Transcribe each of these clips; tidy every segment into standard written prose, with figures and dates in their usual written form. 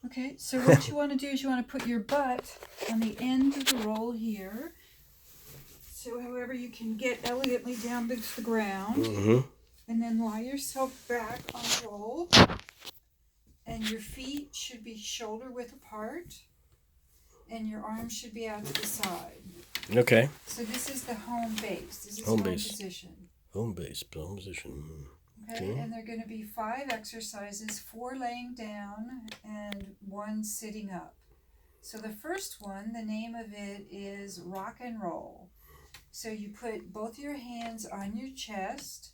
Okay, so what you want to do is you want to put your butt on the end of the roll here. So however you can get elegantly down to the ground. Mm-hmm. And then lie yourself back on the roll. And your feet should be shoulder width apart. And your arms should be out to the side. Okay. So this is the home base. This is Home home base. position. Home base. Home position. Okay, and they're going to be 5 exercises, 4 laying down and 1 sitting up. So the first one, the name of it is rock and roll. So you put both your hands on your chest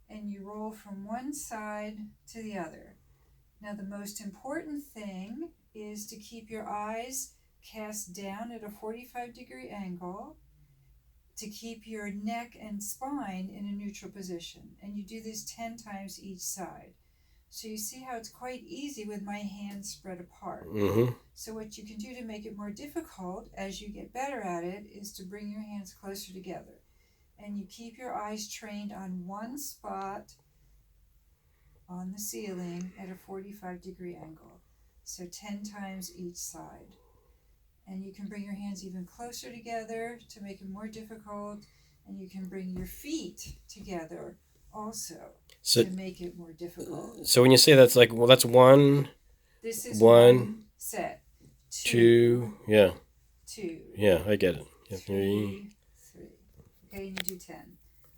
and you roll from one side to the other. Now the most important thing is to keep your eyes cast down at a 45-degree angle, to keep your neck and spine in a neutral position. And you do this 10 times each side. So you see how it's quite easy with my hands spread apart. Mm-hmm. So what you can do to make it more difficult as you get better at it is to bring your hands closer together. And you keep your eyes trained on one spot on the ceiling at a 45-degree angle. So 10 times each side. And you can bring your hands even closer together to make it more difficult. And you can bring your feet together also to make it more difficult. So when you say that's like, well, that's one. This is one set. Two. Yeah. 2. Yeah, I get it. Yeah, 3. Okay, and you do 10.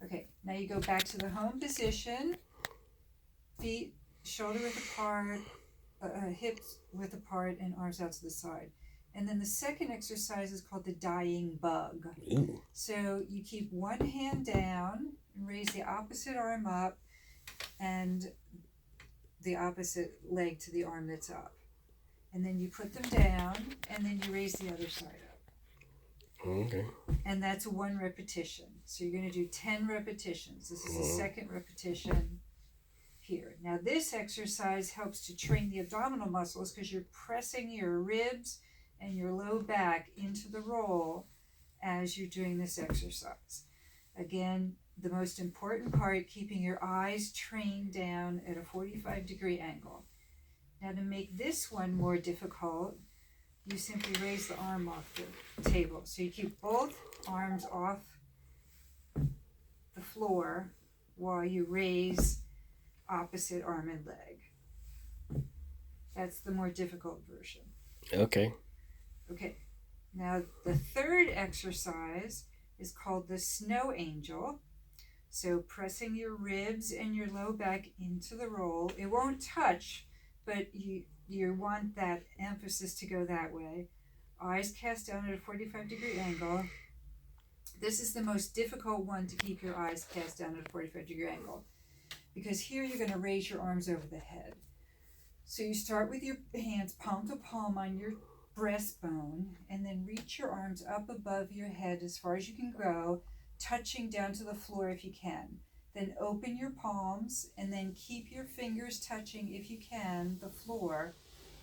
Okay, now you go back to the home position. Feet shoulder width apart, hips width apart, and arms out to the side. And then the second exercise is called the dying bug. Ooh. So you keep one hand down and raise the opposite arm up and the opposite leg to the arm that's up. And then you put them down and then you raise the other side up. Okay. And that's 1 repetition. So you're going to do 10 repetitions. This is the second repetition here. Now this exercise helps to train the abdominal muscles because you're pressing your ribs and your low back into the roll as you're doing this exercise. Again, the most important part, keeping your eyes trained down at a 45-degree angle. Now to make this one more difficult, you simply raise the arm off the table. So you keep both arms off the floor while you raise opposite arm and leg. That's the more difficult version. Okay. Okay. Now the third exercise is called the snow angel. So pressing your ribs and your low back into the roll. It won't touch, but you want that emphasis to go that way. Eyes cast down at a 45-degree angle. This is the most difficult one to keep your eyes cast down at a 45-degree angle, because here you're going to raise your arms over the head. So you start with your hands palm to palm on your breastbone, and then reach your arms up above your head as far as you can go, touching down to the floor if you can. Then open your palms and then keep your fingers touching, if you can, the floor,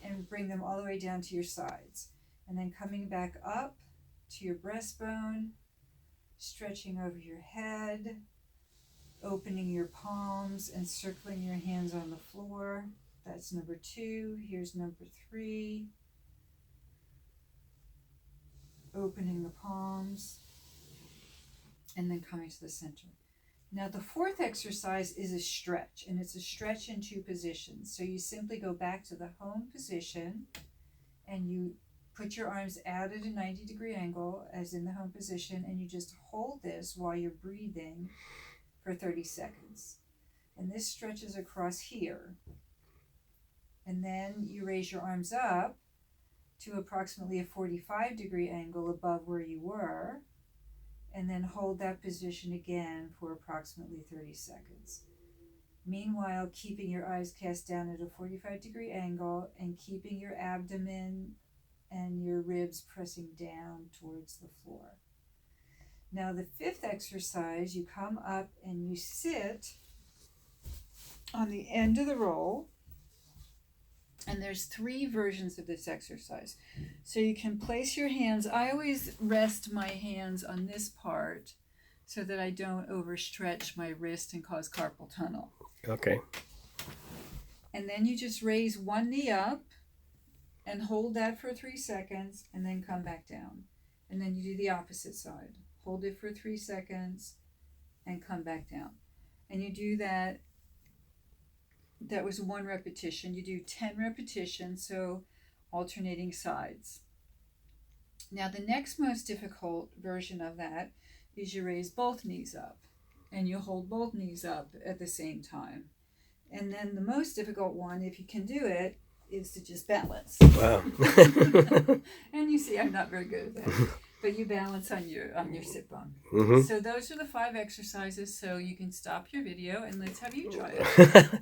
and bring them all the way down to your sides. And then coming back up to your breastbone, stretching over your head, opening your palms and circling your hands on the floor. That's number 2. Here's number 3. Opening the palms and then coming to the center. Now the fourth exercise is a stretch, and it's a stretch in 2 positions. So you simply go back to the home position and you put your arms out at a 90-degree angle as in the home position, and you just hold this while you're breathing for 30 seconds. And this stretches across here. And then you raise your arms up to approximately a 45-degree angle above where you were, and then hold that position again for approximately 30 seconds. Meanwhile, keeping your eyes cast down at a 45-degree angle and keeping your abdomen and your ribs pressing down towards the floor. Now the fifth exercise, you come up and you sit on the end of the roll. And there's 3 versions of this exercise. So you can place your hands. I always rest my hands on this part so that I don't overstretch my wrist and cause carpal tunnel. Okay. And then you just raise one knee up and hold that for 3 seconds and then come back down. And then you do the opposite side. Hold it for 3 seconds and come back down. And you do that. That was 1 repetition. You do 10 repetitions, so alternating sides. Now the next most difficult version of that is you raise both knees up and you hold both knees up at the same time. And then the most difficult one, if you can do it, is to just balance. Wow. And you see, I'm not very good at that. But you balance on your sit bone. Mm-hmm. So those are the 5 exercises. So you can stop your video and let's have you try it.